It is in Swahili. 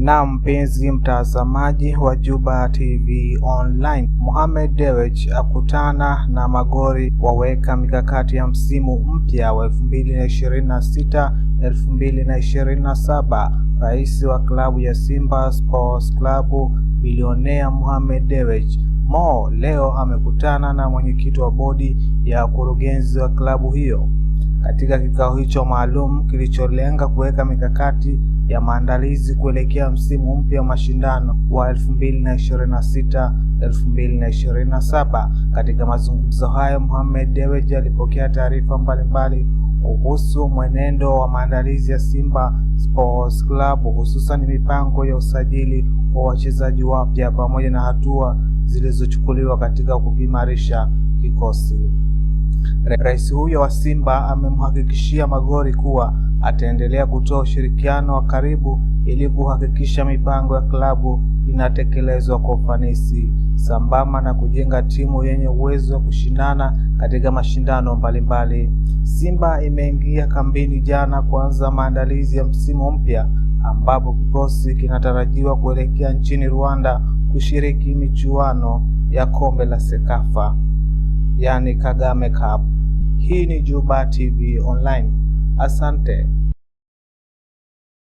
Na mpenzi mtazamaji wa Juba TV Online, Mohamed Dewji akutana na Magori waweka mikakati ya msimu mpya wa 2026-2027. Rais wa klabu ya Simba Sports Club bilionea Mohamed Dewji Mo leo amekutana na mwenyekiti wa bodi ya kurugenzi wa klabu hiyo. Katika kikao hicho maalum kilicholenga kuweka mikakati ya maandalizi kuelekea msimu mpya wa mashindano wa 2026-2027. Katika mazungumzo hayo, Mohamed Dewji alipokea taarifa mbalimbali kuhusu mwenendo wa maandalizi ya Simba Sports Club, hususan mipango ya usajili wa wachezaji wapya pamoja na hatua zilizochukuliwa katika kuimarisha kikosi. Rais huyo wa Simba amemhakikishia Magori kuwa ataendelea kutoa ushirikiano wa karibu ili kuhakikisha mipango ya klabu inatekelezwa kwa ufanisi, sambamba na kujenga timu yenye uwezo wa kushindana katika mashindano mbalimbali. Simba imeingia kambini jana kuanza maandalizi ya msimu mpya, ambapo kikosi kinatarajiwa kuelekea nchini Rwanda kushiriki michuano ya kombe la Sekafa, yani Kagame Cup. Hii ni Juba TV Online. Asante.